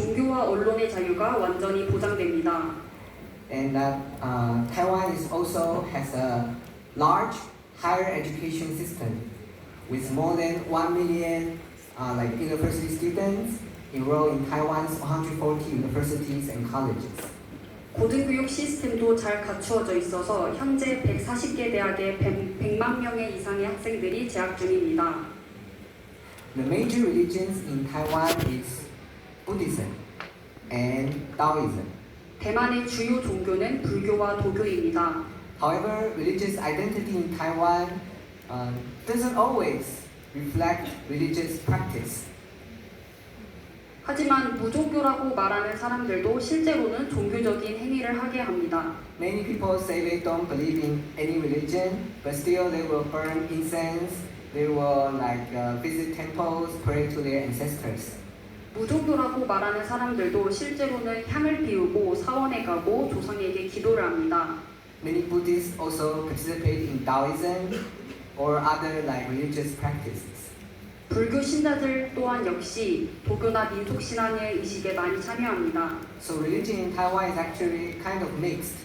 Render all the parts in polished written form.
종교와 언론의 자유가 완전히 보장됩니다. And that Taiwan is also has a large higher education system with more than 1 million like university students enrolled in Taiwan's 140 universities and colleges. 고등교육 시스템도 잘 갖추어져 있어서 현재 140개 대학에 100만 명의 이상의 학생들이 재학 중입니다. The major religions in Taiwan is Buddhism and Taoism. 대만의 주요 종교는 불교와 도교입니다. However, religious identity in Taiwan doesn't always reflect religious practice. 하지만 무종교라고 말하는 사람들도 실제로는 종교적인 행위를 하게 합니다. Many people say they don't believe in any religion, but still they will burn incense, they will visit temples, pray to their ancestors. 무종교라고 말하는 사람들도 실제로는 향을 피우고 사원에 가고 조상에게 기도를 합니다. Many Buddhists also participate in Taoism or other religious practices. 불교 신자들 또한 역시 도교나 민속 신앙의 의식에 많이 참여합니다. So religion in Taiwan is actually kind of mixed.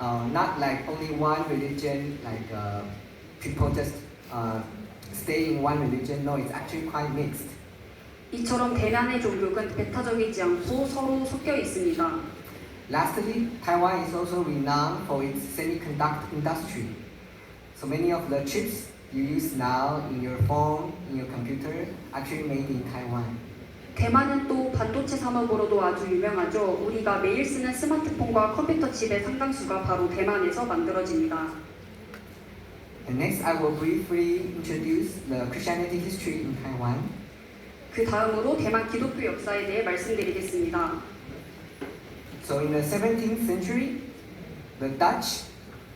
Not like only one religion, people just stay in one religion. No, it's actually quite mixed. 이처럼 대만의 종교는 배타적이지 않고 서로 섞여 있습니다. Lastly, Taiwan is also renowned for its semiconductor industry. So many of the chips you use now in your phone, in your computer, actually made in Taiwan. 대만은 또 반도체 산업으로도 아주 유명하죠. 우리가 매일 쓰는 스마트폰과 컴퓨터 칩의 상당수가 바로 대만에서 만들어집니다. And next, I will briefly introduce the Christianity history in Taiwan. 그 다음으로 대만 기독교 역사에 대해 말씀드리겠습니다. So in the 17th century, the Dutch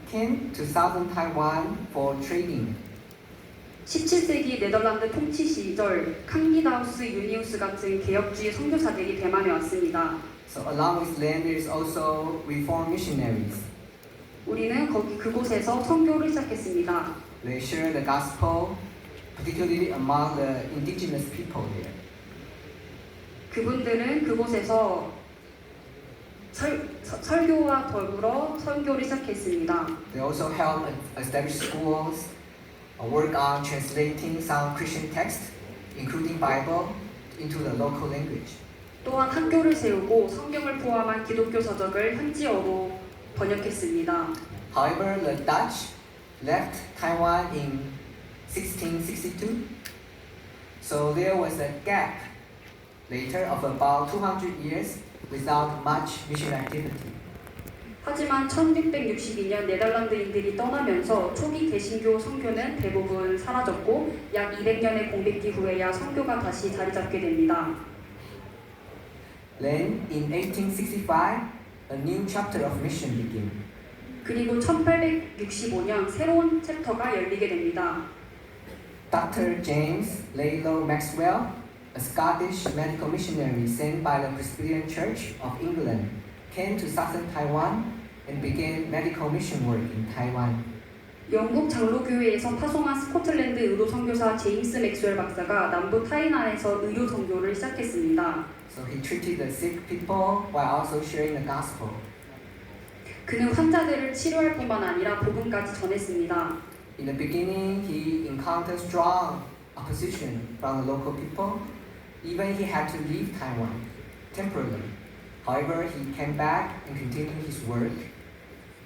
came to southern Taiwan for trading. 17세기 네덜란드 통치 시절 칸기다우스 유니우스 같은 개혁주의 선교사들이 대만에 왔습니다. So along with them, there is also reform missionaries. 우리는 그곳에서 선교를 시작했습니다. They share the gospel, particularly among the indigenous people there. 그분들은 그곳에서 설교와 더불어 선교를 시작했습니다. They also helped establish schools, work on translating some Christian texts, including Bible, into the local language. 또한 학교를 세우고 성경을 포함한 기독교 서적을 현지어로 번역했습니다. However, the Dutch left Taiwan in 1662, so there was a gap later of about 200 years without much mission activity. 하지만 1662년 네덜란드인들이 떠나면서 초기 개신교 선교는 대부분 사라졌고 약 200년의 공백기 후에야 선교가 다시 자리 잡게 됩니다. Then, in 1865, a new chapter of mission began. 그리고 1865년 새로운 챕터가 열리게 됩니다. Dr. James Laylow Maxwell, a Scottish medical missionary sent by the Presbyterian Church of England, came to southern Taiwan and began medical mission work in Taiwan. 영국 장로교회에서 파송한 스코틀랜드 의료 선교사 제임스 맥스웰 박사가 남부 타이난에서 의료 선교를 시작했습니다. So he treated the sick people while also sharing the gospel. 그는 환자들을 치료할 뿐만 아니라 복음까지 전했습니다. In the beginning, he encountered strong opposition from the local people. Even he had to leave Taiwan temporarily. However, he came back and continued his work.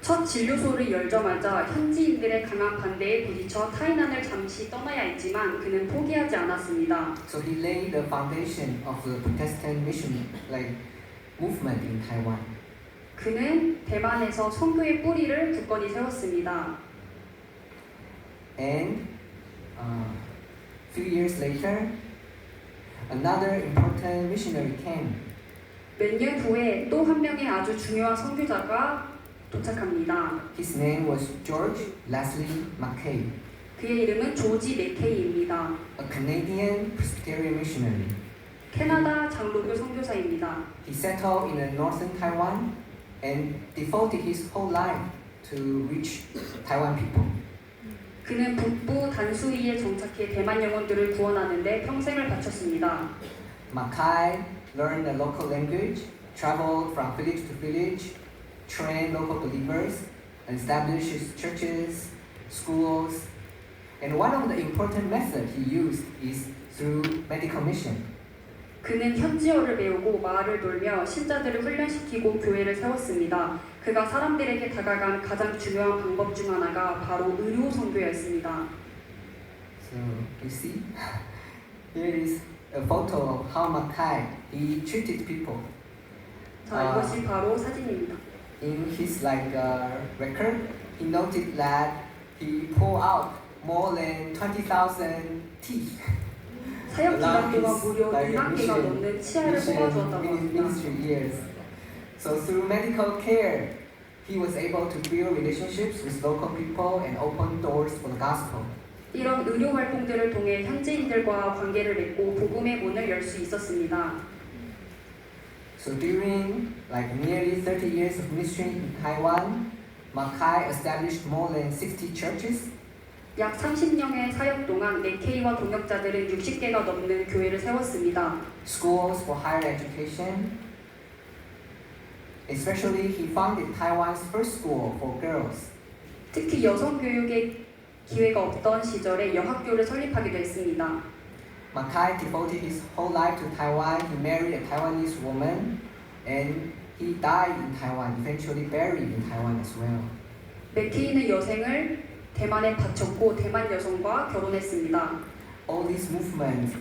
첫 진료소를 열자마자 현지인들의 강한 반대에 부딪혀 타이난을 잠시 떠나야 했지만 그는 포기하지 않았습니다. So he laid the foundation of the Protestant mission movement in Taiwan. 그는 대만에서 선교의 뿌리를 굳건히 세웠습니다. And few years later, another important missionary came. 몇 년 후에 또 한 명의 아주 중요한 선교자가 도착합니다. His name was George Leslie Mackay, 그의 이름은 조지 맥케이입니다. a Canadian Presbyterian missionary. 캐나다 장로교 선교사입니다. He settled in the northern Taiwan and devoted his whole life to reach Taiwan people. 그는 북부 단수이에 정착해 대만 영혼들을 구원하는 데 평생을 바쳤습니다. Mackay learn the local language, travel from village to village, train local believers, and establish churches, schools. And one of the important methods he used is through medical mission. 그는 현지어를 배우고 마을을 돌며 신자들을 훈련시키고 교회를 세웠습니다. 그가 사람들에게 다가간 가장 중요한 방법 중 하나가 바로 의료 선교였습니다. So you see, here is a photo of how Mackay he treated people. 자, 이것이 바로 사진입니다. In his record, he noted that he pulled out more than 20,000 teeth. 사역 기간 Along 동안 his, 무려 2만 개가 넘는 치아를 뽑아주었다고 합니다. ministry years. So through medical care, he was able to build relationships with local people and open doors for the gospel. 이런 의료 활동들을 통해 현지인들과 관계를 맺고 복음의 문을 열 수 있었습니다. So during nearly 30 years of ministry in Taiwan, Mackay established more than 60 churches. 약 30년의 사역 동안 네케이와 동역자들은 60개가 넘는 교회를 세웠습니다. Schools for higher education. Especially, he founded Taiwan's first school for girls. 특히 여성 교육에 기회가 없던 시절에 여학교를 설립하기도 했습니다. Mackay devoted his whole life to Taiwan. He married a Taiwanese woman, and he died in Taiwan, eventually buried in Taiwan as well. 맥케이는 여생을 대만에 바쳤고 대만 여성과 결혼했습니다. All these movements,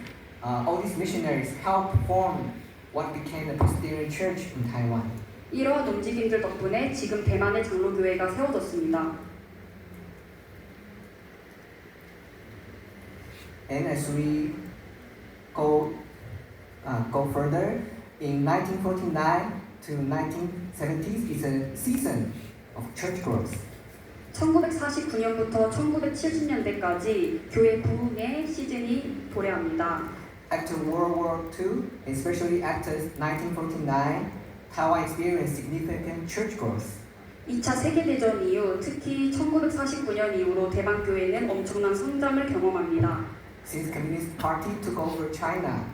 all these missionaries helped form what became the Presbyterian Church in Taiwan. 이러한 움직임들 덕분에 지금 대만의 장로교회가 세워졌습니다. And as we go further, in 1949 to 1970s is a season of church growth. 1949년부터 1970년대까지 교회 부흥의 시즌이 도래합니다. After World War II, especially after 1949, Taiwan experienced significant church growth. 2차 세계대전 이후 특히 1949년 이후로 대만 교회는 엄청난 성장을 경험합니다. Since Communist Party took over China,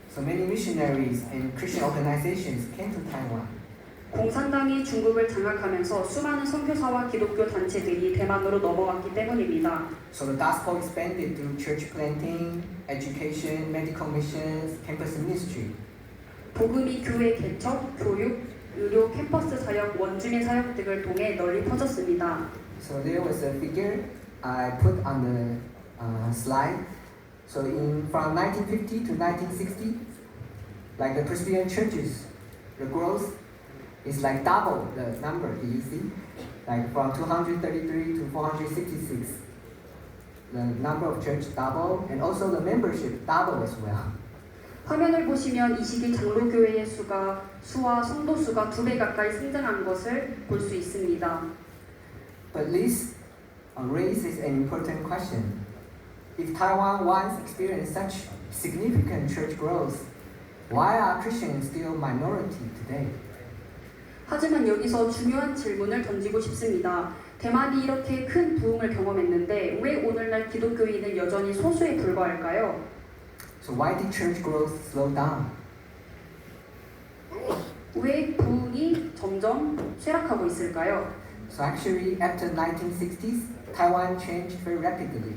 so many missionaries and Christian organizations came to Taiwan. 공산당이 중국을 장악하면서 수많은 선교사와 기독교 단체들이 대만으로 넘어왔기 때문입니다. So the gospel expanded through church planting, education, medical missions, campus ministry. 복음이 교회 개척, 교육, 의료, 캠퍼스 사역, 원주민 사역 등을 통해 널리 퍼졌습니다. So there was a figure I put on the slide. So from 1950 to 1960, the Presbyterian churches, the growth is double the number. Do you see? From 233 to 466. The number of church double, and also the membership double as well. 화면을 보시면 이 시기 장로교회의 수와 성도 수가 2배 가까이 성장한 것을 볼 수 있습니다. But this raises an important question. If Taiwan once experienced such significant church growth, why are Christians still minority today? 하지만 여기서 중요한 질문을 던지고 싶습니다. 대만이 이렇게 큰 부흥을 경험했는데 왜 오늘날 기독교인은 여전히 소수에 불과할까요? So why did church growth slow down? 왜 부흥이 점점 쇠락하고 있을까요? So actually, after 1960s, Taiwan changed very rapidly.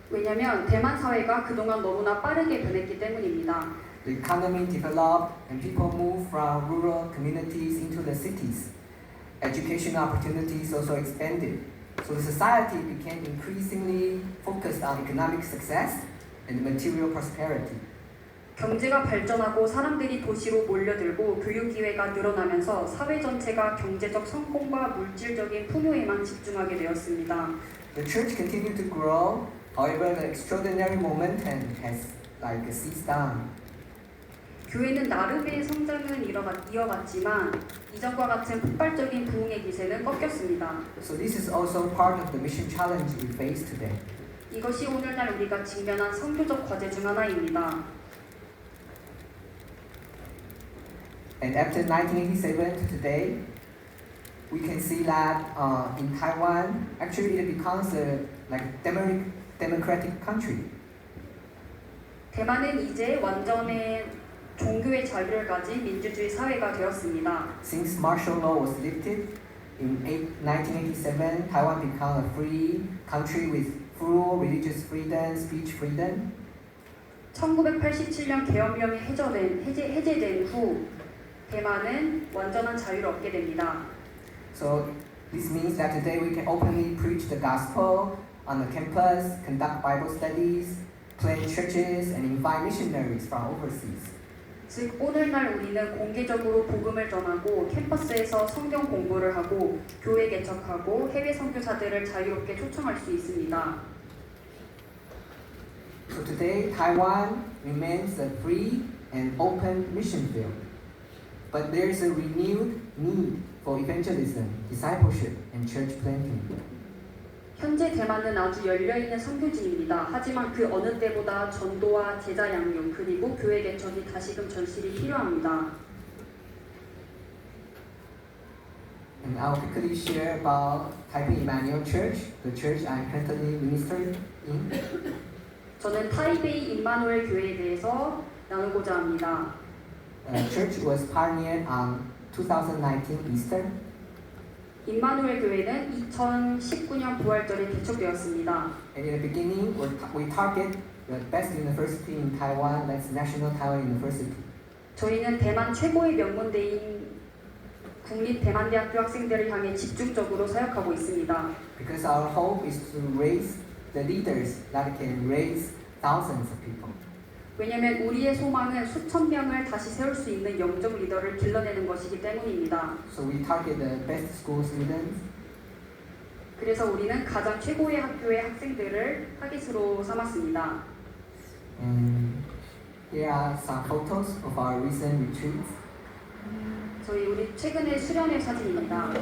왜냐하면 대만 사회가 그동안 너무나 빠르게 변했기 때문입니다. The economy developed and people moved from rural communities into the cities. Educational opportunities also expanded. So the society became increasingly focused on economic success and material prosperity. 경제가 발전하고 사람들이 도시로 몰려들고 교육 기회가 늘어나면서 사회 전체가 경제적 성공과 물질적인 풍요에만 집중하게 되었습니다. The church continued to grow, however, the extraordinary momentum has ceased down. 교회는 나름의 성장은 이어갔지만 이전과 같은 폭발적인 부흥의 기세는 꺾였습니다. So this is also part of the mission challenge we face today. 이것이 오늘날 우리가 직면한 선교적 과제 중 하나입니다. And after 1987 to today, we can see that in Taiwan, actually it becomes a democratic country. 대만은 이제 완전히 자유를 가진 민주주의 사회가 되었습니다. Since martial law was lifted in 1987, Taiwan became a free country with full religious freedom, speech freedom. 1987년 계엄령이 해제된 후 대만은 완전한 자유를 얻게 됩니다. So this means that today we can openly preach the gospel on the campus, conduct Bible studies, plant churches, and invite missionaries from overseas. 즉 오늘날 우리는 공개적으로 복음을 전하고 캠퍼스에서 성경 공부를 하고 교회 개척하고 해외 선교사들을 자유롭게 초청할 수 있습니다. So today, Taiwan remains a free and open mission field. But there is a renewed need for evangelism, discipleship, and church planting. 현재 대만은 아주 열려있는 선교지입니다. 하지만 그 어느 때보다 전도와 제자 양육 그리고 교회 개척이 다시금 절실히 필요합니다. And I'll quickly share about Taipei Emmanuel Church, the church I currently minister in. 저는 타이베이 임마누엘 교회에 대해서 나누고자 합니다. The church was pioneered on 2019 Easter. 임마누엘 교회는 2019년 부활절에 개척되었습니다. And in the beginning, we target the best university in Taiwan, that's National Taiwan University. 저희는 대만 최고의 명문대인 국립대만대학교 학생들을 향해 집중적으로 사역하고 있습니다. Because our hope is to raise the leaders that can raise thousands of people. 왜냐하면 우리의 소망은 수천 명을 다시 세울 수 있는 영적 리더를 길러내는 것이기 때문입니다. So we target the best school students. 그래서 우리는 가장 최고의 학교의 학생들을 타깃으로 삼았습니다. And here are some photos of our recent retreats. 우리 최근에 수련회 사진입니다.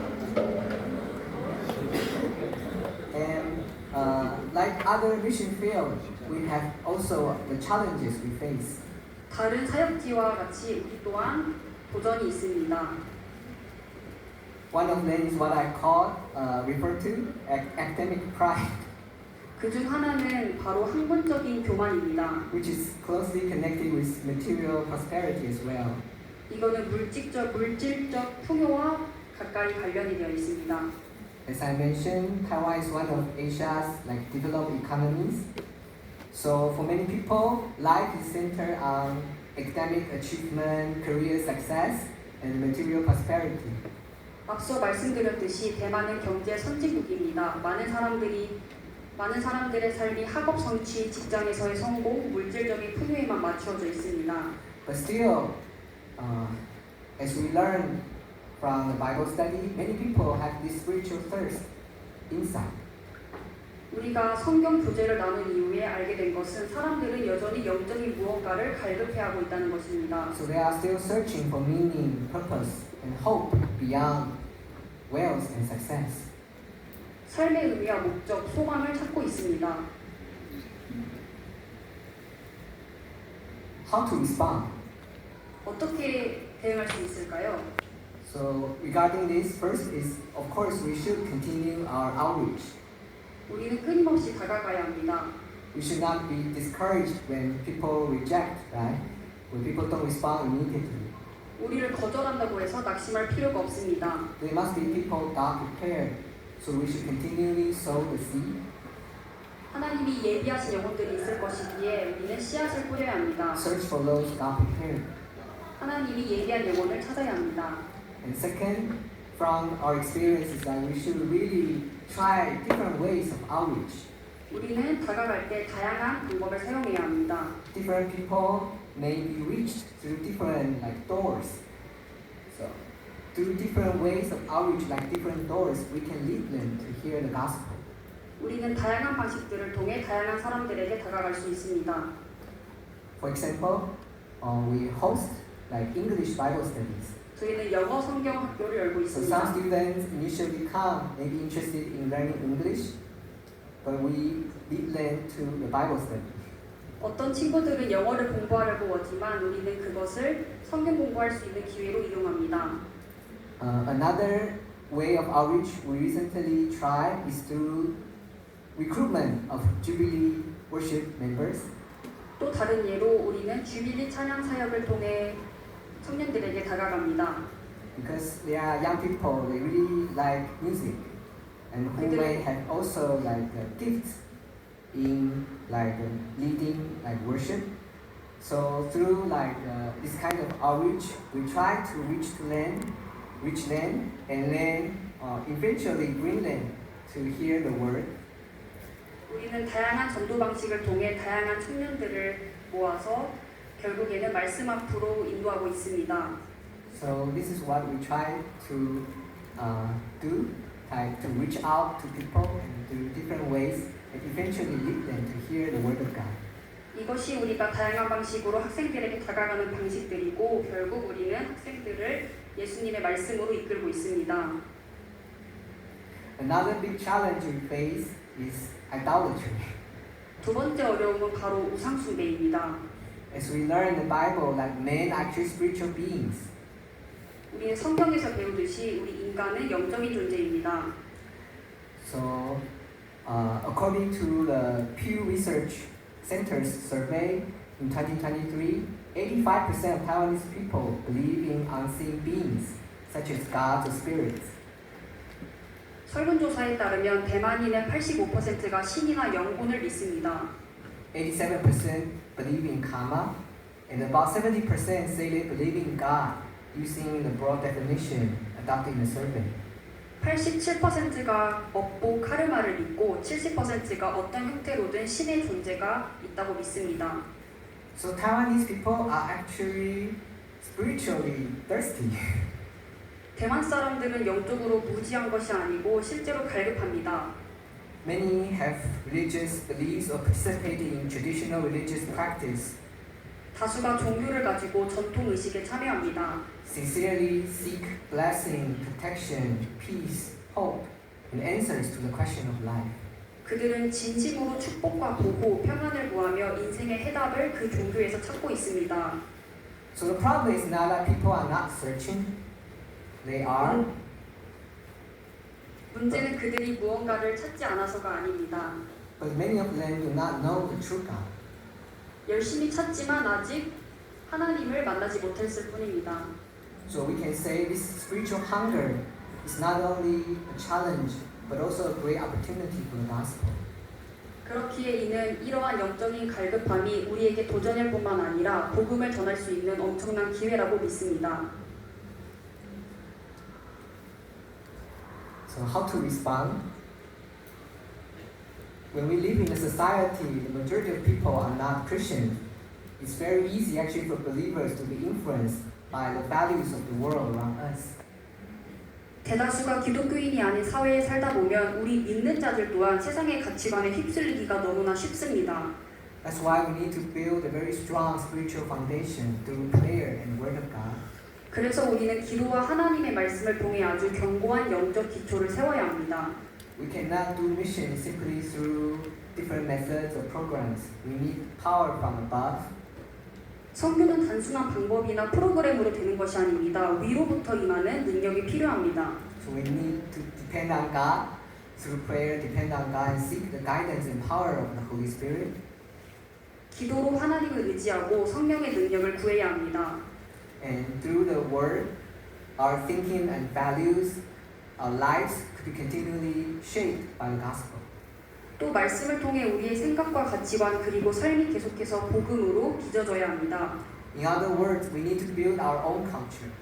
And like other mission fields, we have also the challenges we face. 다른 사역지와 같이 우리 또한 도전이 있습니다. One of them is what I call, refer to academic pride, 그중 하나는 바로 학문적인 교만입니다. which is closely connected with material prosperity as well. 이거는 물질적 풍요와 가까이 관련이 되어 있습니다. As I mentioned, Taiwan is one of Asia's developed economies. So for many people, life is centered on academic achievement, career success, and material prosperity. 앞서 말씀드렸듯이 대만은 경제 선진국입니다. 많은 사람들의 삶이 학업 성취, 직장에서의 성공, 물질적인 풍요에만 맞추어져 있습니다. But still, as we learn from the Bible study, many people have this spiritual thirst inside. 우리가 성경 교재를 나눈 이후에 알게 된 것은 사람들은 여전히 영적인 무언가를 갈급해하고 있다는 것입니다. So they are still searching for meaning, purpose, and hope beyond wealth and success. 삶의 의미와 목적, 소망을 찾고 있습니다. How to respond? 어떻게 대응할 수 있을까요? So regarding this, first is, of course, we should continue our outreach. 우리는 끊임없이 다가가야 합니다. We should not be discouraged when people reject, right? When people don't respond immediately. 우리를 거절한다고 해서 낙심할 필요가 없습니다. There must be people God prepared, so we should continually sow the seed. 하나님이 예비하신 영혼들이 있을 것이기에 우리는 씨앗을 뿌려야 합니다. Search for those God prepared. 하나님이 예비한 영혼을 찾아야 합니다. And second, from our experiences, that we should really try different ways of outreach. 우리는 다가갈 때 다양한 방법을 사용해야 합니다. Different people may be reached through different doors. So, through different ways of outreach, different doors, we can lead them to hear the gospel. 우리는 다양한 방식들을 통해 다양한 사람들에게 다가갈 수 있습니다. For example, we host English Bible studies. 저희는 영어 성경 학교를 열고 So some 있습니다. students initially come, maybe interested in learning English, but we lead them to the Bible study. 어떤 친구들은 영어를 공부하려고 하지만 우리는 그것을 성경 공부할 수 있는 기회로 이용합니다. Another way of outreach we recently tried is through recruitment of Jubilee worship members. 또 다른 예로 우리는 주빌리 찬양 사역을 통해 청년들에게 다가갑니다. because they are young people. They really like music, and who may have also like gifts in like leading like worship. So through like this kind of outreach, we try to reach them, and then eventually bring them to hear the word. 우리는 다양한 전도 방식을 통해 다양한 청년들을 모아서 결국에는 말씀 앞으로 인도하고 있습니다. So this is what we try to do, try to reach out to people through different ways, and eventually lead them to hear the word of God. 이것이 우리가 다양한 방식으로 학생들에게 다가가는 방식들이고 결국 우리는 학생들을 예수님의 말씀으로 이끌고 있습니다. Another big challenge we face is idolatry. 두 번째 어려움은 바로 우상 숭배입니다. As we learn in the Bible that men are actually spiritual beings. 우리는 성경에서 배우듯이 우리 인간은 영적인 존재입니다. So, according to the Pew Research Center's survey in 2023, 85% of Taiwanese people believe in unseen beings, such as gods or spirits. 설문조사에 따르면 대만인의 85%가 신이나 영혼을 믿습니다. 87% believe in karma, and about 70% say they believe in God, using the broad definition adopted in the survey. 87%가 업보 카르마를 믿고 70%가 어떤 형태로든 신의 존재가 있다고 믿습니다. So Taiwanese people are actually spiritually thirsty. 대만 사람들은 영적으로 무지한 것이 아니고 실제로 갈급합니다. Many have religious beliefs or participated in traditional religious practice. 다수가 종교를 가지고 전통 의식에 참여합니다. Sincerely seek blessing, protection, peace, hope, and answers to the question of life. 그들은 진심으로 축복과 보호, 평안을 구하며 인생의 해답을 그 종교에서 찾고 있습니다. So the problem is not that people are not searching. They are. 문제는 그들이 무언가를 찾지 않아서가 아닙니다. But many of them do not know the true God. 열심히 찾지만 아직 하나님을 만나지 못했을 뿐입니다. So we can say this spiritual hunger is not only a challenge, but also a great opportunity for the gospel. 그렇기에 이는 이러한 영적인 갈급함이 우리에게 도전일 뿐만 아니라 복음을 전할 수 있는 엄청난 기회라고 믿습니다. So how to respond? When we live in a society, the majority of people are not Christian. It's very easy actually for believers to be influenced by the values of the world around us. 대다수가 기독교인이 아닌 사회에 살다 보면 우리 믿는 자들 또한 세상의 가치관에 휩쓸리기가 너무나 쉽습니다. That's why we need to build a very strong spiritual foundation through prayer and word of God. 그래서 우리는 기도와 하나님의 말씀을 통해 아주 견고한 영적 기초를 세워야 합니다. We cannot do mission simply through different methods or programs. We need power from above. 선교는 단순한 방법이나 프로그램으로 되는 것이 아닙니다. 위로부터 임하는 능력이 필요합니다. So we need to depend on God through prayer, depend on God and seek the guidance and power of the Holy Spirit. 기도로 하나님을 의지하고 성령의 능력을 구해야 합니다. And through the word, our thinking and values, our lives could be continually shaped by the gospel. 또 말씀을 통해 우리의 생각과 가치관 그리고 삶이 계속해서 복음으로 빚어져야 합니다. In other words, we need to build our own culture,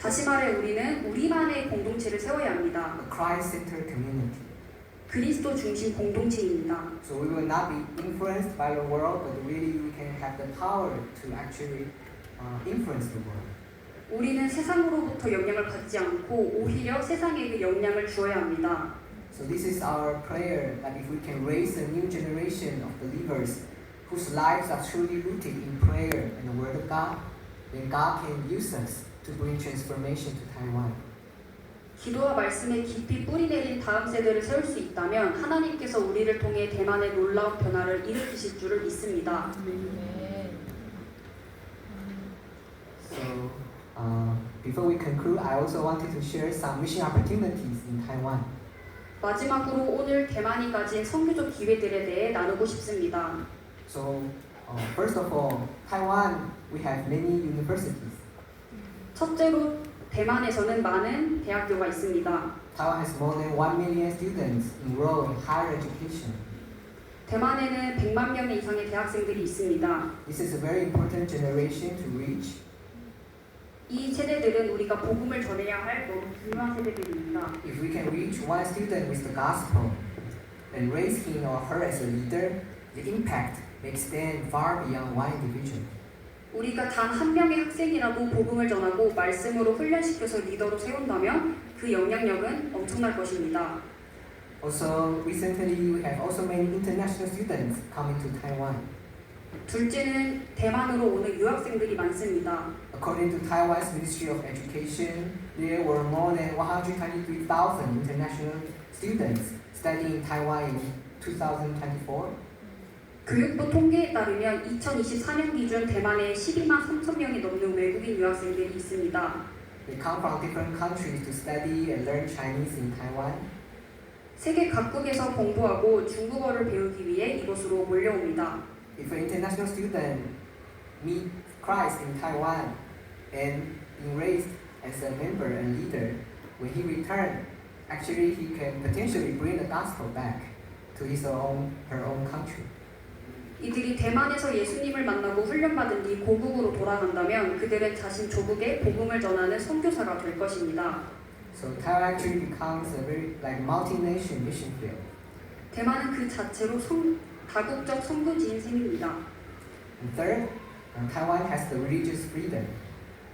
다시 말해 우리는 우리만의 공동체를 세워야 합니다. a Christ-centered community. 그리스도 중심 공동체입니다. So we will not be influenced by the world, but really we can have the power to actually influence the world. 우리는 세상으로부터 영향을 받지 않고 오히려 세상에게 영향을 주어야 합니다. So this is our prayer that if we can raise a new generation of believers whose lives are truly rooted in prayer and the Word of God, then God can use us to bring transformation to Taiwan. 기도와 말씀에 깊이 뿌리 내린 다음 세대를 세울 수 있다면 하나님께서 우리를 통해 대만의 놀라운 변화를 일으키실 줄을 믿습니다. So before we conclude, I also wanted to share some mission opportunities in Taiwan. 마지막으로 오늘 대만이 가진 선교적 기회들에 대해 나누고 싶습니다. So First of all, Taiwan, we have many universities. 첫째로 대만에서는 많은 대학교가 있습니다. Taiwan has more than 1 million students enrolled in higher education. 대만에는 100만 명 이상의 대학생들이 있습니다. This is a very important generation to reach. 이 세대들은 우리가 복음을 전해야 할 너무 중요한 세대들입니다. If we can reach one student with the gospel and raise him or her as a leader, the impact may extend far beyond one individual. 우리가 단 한 명의 학생이라도 복음을 전하고 말씀으로 훈련시켜서 리더로 세운다면 그 영향력은 엄청날 것입니다. Also, recently we have also many international students coming to Taiwan. 둘째는 대만으로 오는 유학생들이 많습니다. According to Taiwan's Ministry of Education, there were more than 123,000 international students studying in Taiwan in 2024. 교육부 통계에 따르면 2024년 기준 대만에 12만 3천 명이 넘는 외국인 유학생들이 있습니다. They come from different countries to study and learn Chinese in Taiwan. 세계 각국에서 공부하고 중국어를 배우기 위해 이곳으로 몰려옵니다. If an international student meet Christ in Taiwan and being raised as a member and leader, when he returns, actually he can potentially bring the gospel back to her own country. 이들이 대만에서 예수님을 만나고 훈련받은 뒤 고국으로 돌아간다면 그들은 자신 조국에 복음을 전하는 선교사가 될 것입니다. So Taiwan actually becomes a very like multi-nation mission field. 대만은 그 자체로 다국적 선교지인 셈입니다. And third, Taiwan has the religious freedom.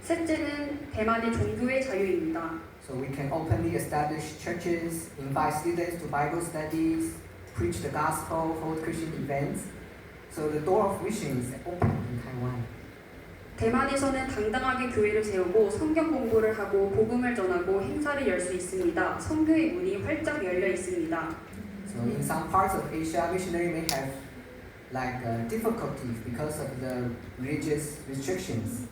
셋째는 대만의 종교의 자유입니다. So we can openly establish churches, invite students to Bible studies, preach the gospel, hold Christian events. So the door of mission is open in Taiwan. 대만에서는 당당하게 교회를 세우고 성경 공부를 하고 복음을 전하고 행사를 열 수 있습니다. 선교의 문이 활짝 열려 있습니다. So in some parts of Asia, missionary may have like difficulties because of the religious restrictions.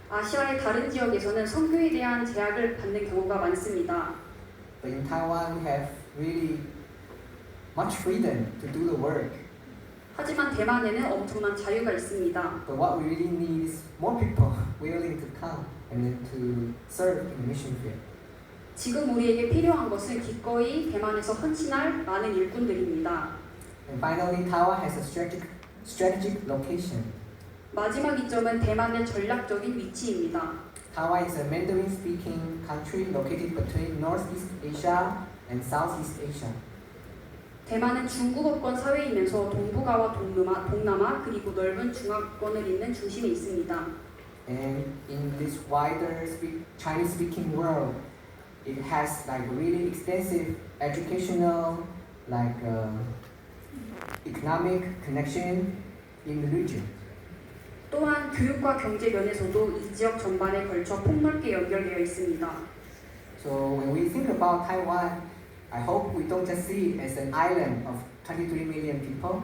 아시아의 다른 지역에서는 선교에 대한 제약을 받는 경우가 많습니다. But in Taiwan, we have really much freedom to do the work. 하지만 대만에는 엄청난 자유가 있습니다. But what we really need is more people willing to come and then to serve in the mission field. 지금 우리에게 필요한 것은 기꺼이 대만에서 헌신할 많은 일꾼들입니다. And finally, Taiwan has a strategic location. 마지막 이점은 대만의 전략적인 위치입니다. Taiwan is a Mandarin-speaking country located between Northeast Asia and Southeast Asia. 대만은 중국어권 사회이면서 동북아와 동남아 그리고 넓은 중화권을 잇는 중심에 있습니다. And in this wider Chinese-speaking world, it has like really extensive educational, like economic connection in the region. 또한 교육과 경제 면에서도 이 지역 전반에 걸쳐 폭넓게 연결되어 있습니다. So when we think about Taiwan, I hope we don't just see it as an island of 23 million people.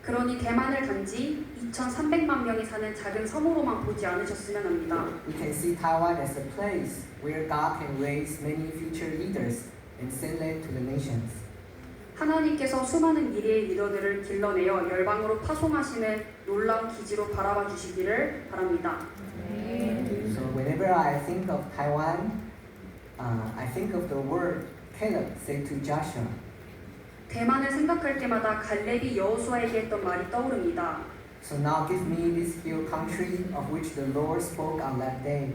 그러니 대만을 단지 2,300만 명이 사는 작은 섬으로만 보지 않으셨으면 합니다. We can see Taiwan as a place where God can raise many future leaders and send them to the nations. 하나님께서 수많은 미래의 리더들을 길러내어 열방으로 파송하시는 놀라운 기지로 바라봐 주시기를 바랍니다. So whenever I think of Taiwan, I think of the word Caleb said to Joshua. 대만을 생각할 때마다 갈렙이 여호수아에게 했던 말이 떠오릅니다. So now give me this hill country of which the Lord spoke on that day.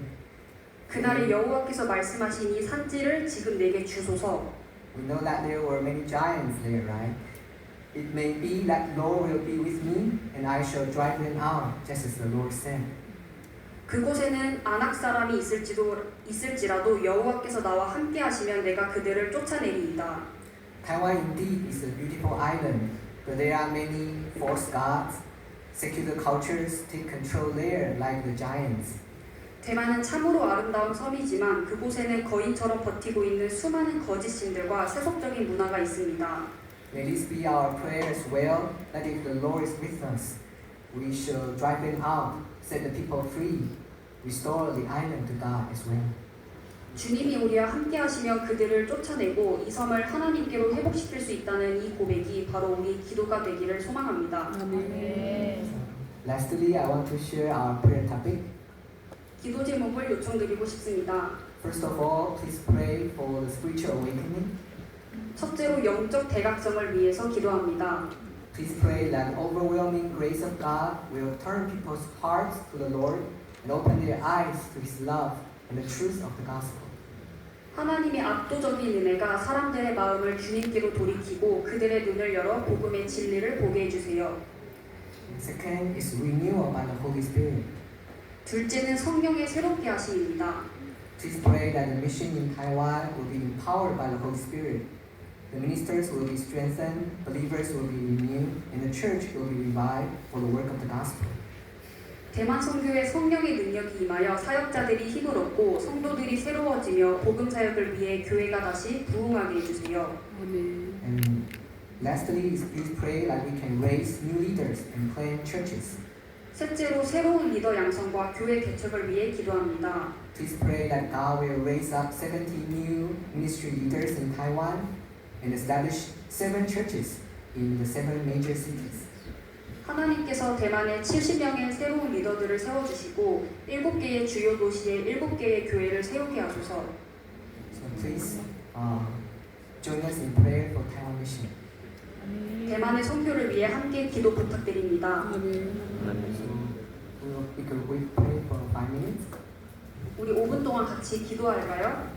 그날에 여호와께서 말씀하신 이 산지를 지금 내게 주소서. We know that there were many giants there, right? It may be that Lord will be with me, and I shall drive them out, just as the Lord said. 그곳에는 아낙 사람이 있을지라도 여호와께서 나와 함께 하시면 내가 그들을 쫓아내리이다. Taiwan indeed is a beautiful island, but there are many false gods. Secular cultures take control there, like the giants. 대만은 참으로 아름다운 섬이지만 그곳에는 거인처럼 버티고 있는 수많은 거짓 신들과 세속적인 문화가 있습니다. May this be our prayer as well, that if the Lord is with us, we shall drive them out, set the people free, restore the island to God as well. 주님이 우리와 함께 하시며 그들을 쫓아내고 이 섬을 하나님께로 회복시킬 수 있다는 이 고백이 바로 우리 기도가 되기를 소망합니다. Lastly, I want to share our prayer topic. 기도 제목을 요청드리고 싶습니다. First of all, please pray for the spiritual awakening. 첫째로 영적 대각성을 위해서 기도합니다. Please pray that overwhelming grace of God will turn people's hearts to the Lord and open their eyes to His love and the truth of the gospel. 하나님의 압도적인 은혜가 사람들의 마음을 주님께로 돌이키고 그들의 눈을 열어 복음의 진리를 보게 해주세요. Second is renewal by the Holy Spirit. 둘째는 성령의 새롭게 하심입니다. Please pray that the mission in Taiwan will be empowered by the Holy Spirit. The ministers will be strengthened, believers will be renewed, and the church will be revived for the work of the gospel. 대만 선교의 성령의 능력이 임하여 사역자들이 힘을 얻고 성도들이 새로워지며 복음 사역을 위해 교회가 다시 부흥하게 해주세요. And lastly, is please pray that we can raise new leaders and plant churches. 셋째로 새로운 리더 양성과 교회 개척을 위해 기도합니다. Please pray that God will raise up 70 new ministry leaders in Taiwan and establish 7 churches in the 7 major cities. 하나님께서 대만에 70명의 새로운 리더들을 세워주시고 7개의 주요 도시에 7개의 교회를 세우게 하소서. So please join us in prayer for Taiwan mission. 대만의 선교를 위해 함께 기도 부탁드립니다. So we could pray for 5 minutes. 우리 5분 동안 같이 기도할까요?